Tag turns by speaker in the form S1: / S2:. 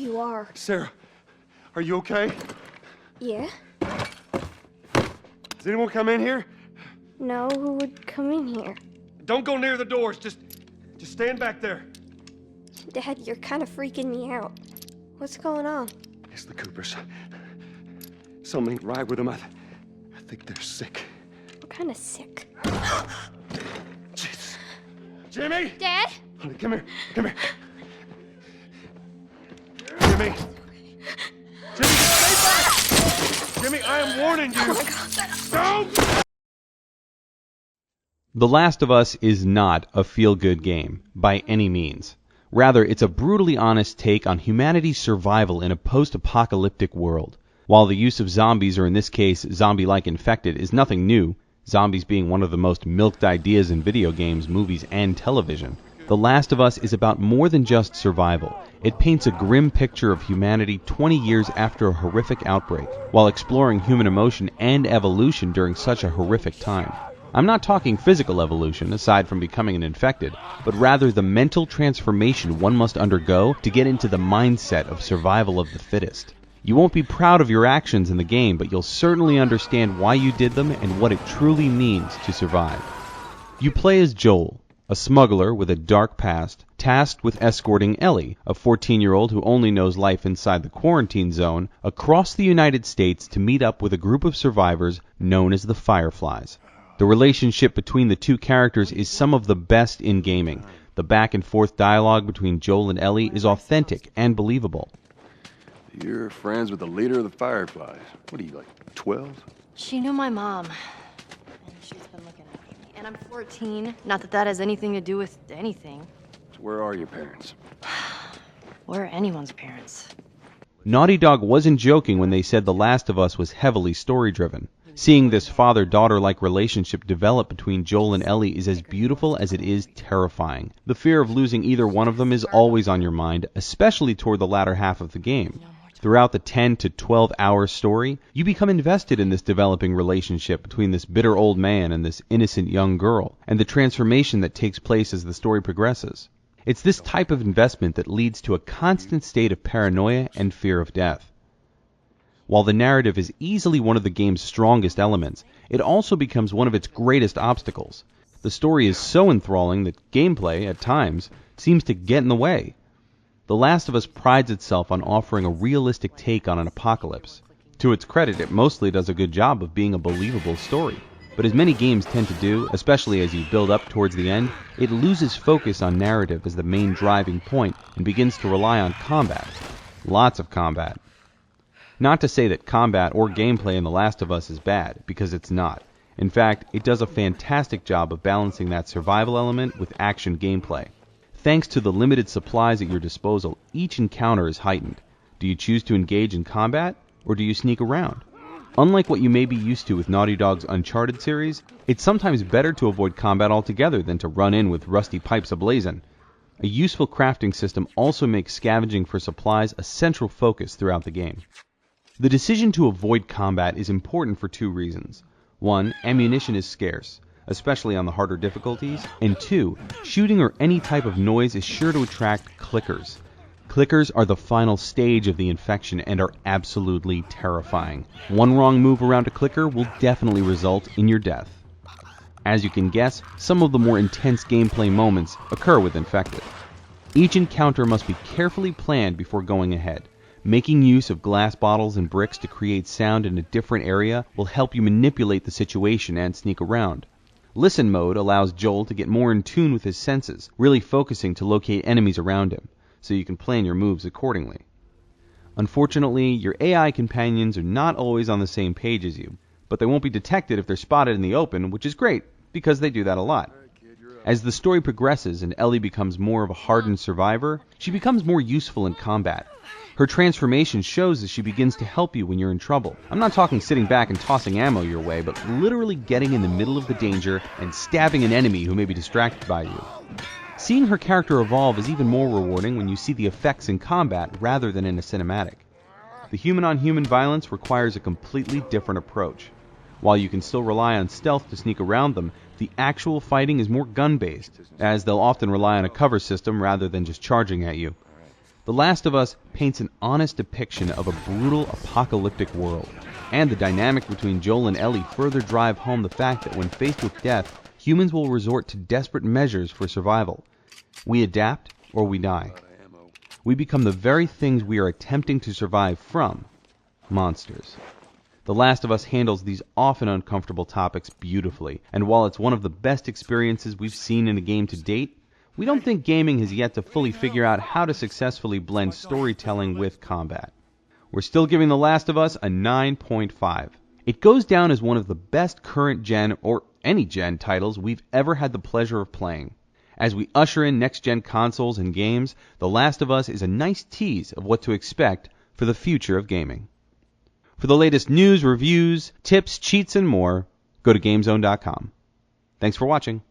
S1: you are.
S2: Sarah, are you okay?
S1: Yeah?
S2: Does anyone come in here?
S1: No, who would come in here?
S2: Don't go near the doors. Just stand back there.
S1: Dad, you're kind of freaking me out. What's going on?
S2: It's the Coopers. Something ain't right with them. I think they're sick.
S1: What kind of sick?
S2: Jesus. Jimmy!
S1: Dad?
S2: Honey, come here. Come here. Jimmy! Jimmy, stay back! Jimmy, I am warning you!
S1: Oh my God.
S2: Don't!
S3: The Last of Us is not a feel-good game, by any means. Rather, it's a brutally honest take on humanity's survival in a post-apocalyptic world. While the use of zombies, or in this case, zombie-like infected, is nothing new, zombies being one of the most milked ideas in video games, movies, and television, The Last of Us is about more than just survival. It paints a grim picture of humanity 20 years after a horrific outbreak, while exploring human emotion and evolution during such a horrific time. I'm not talking physical evolution, aside from becoming an infected, but rather the mental transformation one must undergo to get into the mindset of survival of the fittest. You won't be proud of your actions in the game, but you'll certainly understand why you did them and what it truly means to survive. You play as Joel, a smuggler with a dark past, tasked with escorting Ellie, a 14-year-old who only knows life inside the quarantine zone, across the United States to meet up with a group of survivors known as the Fireflies. The relationship between the two characters is some of the best in gaming. The back-and-forth dialogue between Joel and Ellie is authentic and believable.
S4: You're friends with the leader of the Fireflies. What are you, like, 12?
S5: She knew my mom, and she's been looking after me. And I'm 14. Not that that has anything to do with anything.
S4: So where are your parents?
S5: Where are anyone's parents?
S3: Naughty Dog wasn't joking when they said The Last of Us was heavily story-driven. Seeing this father-daughter-like relationship develop between Joel and Ellie is as beautiful as it is terrifying. The fear of losing either one of them is always on your mind, especially toward the latter half of the game. Throughout the 10 to 12-hour story, you become invested in this developing relationship between this bitter old man and this innocent young girl, and the transformation that takes place as the story progresses. It's this type of investment that leads to a constant state of paranoia and fear of death. While the narrative is easily one of the game's strongest elements, it also becomes one of its greatest obstacles. The story is so enthralling that gameplay, at times, seems to get in the way. The Last of Us prides itself on offering a realistic take on an apocalypse. To its credit, it mostly does a good job of being a believable story. But as many games tend to do, especially as you build up towards the end, it loses focus on narrative as the main driving point and begins to rely on combat. Lots of combat. Not to say that combat or gameplay in The Last of Us is bad, because it's not. In fact, it does a fantastic job of balancing that survival element with action gameplay. Thanks to the limited supplies at your disposal, each encounter is heightened. Do you choose to engage in combat, or do you sneak around? Unlike what you may be used to with Naughty Dog's Uncharted series, it's sometimes better to avoid combat altogether than to run in with rusty pipes ablazing. A useful crafting system also makes scavenging for supplies a central focus throughout the game. The decision to avoid combat is important for two reasons. One, ammunition is scarce, especially on the harder difficulties. And two, shooting or any type of noise is sure to attract clickers. Clickers are the final stage of the infection and are absolutely terrifying. One wrong move around a clicker will definitely result in your death. As you can guess, some of the more intense gameplay moments occur with infected. Each encounter must be carefully planned before going ahead. Making use of glass bottles and bricks to create sound in a different area will help you manipulate the situation and sneak around. Listen mode allows Joel to get more in tune with his senses, really focusing to locate enemies around him, so you can plan your moves accordingly. Unfortunately, your AI companions are not always on the same page as you, but they won't be detected if they're spotted in the open, which is great, because they do that a lot. As the story progresses and Ellie becomes more of a hardened survivor, she becomes more useful in combat. Her transformation shows as she begins to help you when you're in trouble. I'm not talking sitting back and tossing ammo your way, but literally getting in the middle of the danger and stabbing an enemy who may be distracted by you. Seeing her character evolve is even more rewarding when you see the effects in combat rather than in a cinematic. The human-on-human violence requires a completely different approach. While you can still rely on stealth to sneak around them, the actual fighting is more gun-based, as they'll often rely on a cover system rather than just charging at you. The Last of Us paints an honest depiction of a brutal apocalyptic world, and the dynamic between Joel and Ellie further drive home the fact that when faced with death, humans will resort to desperate measures for survival. We adapt or we die. We become the very things we are attempting to survive from: monsters. The Last of Us handles these often uncomfortable topics beautifully, and while it's one of the best experiences we've seen in a game to date, we don't think gaming has yet to fully figure out how to successfully blend storytelling with combat. We're still giving The Last of Us a 9.5. It goes down as one of the best current gen or any gen titles we've ever had the pleasure of playing. As we usher in next-gen consoles and games, The Last of Us is a nice tease of what to expect for the future of gaming. For the latest news, reviews, tips, cheats, and more, go to GameZone.com. Thanks for watching.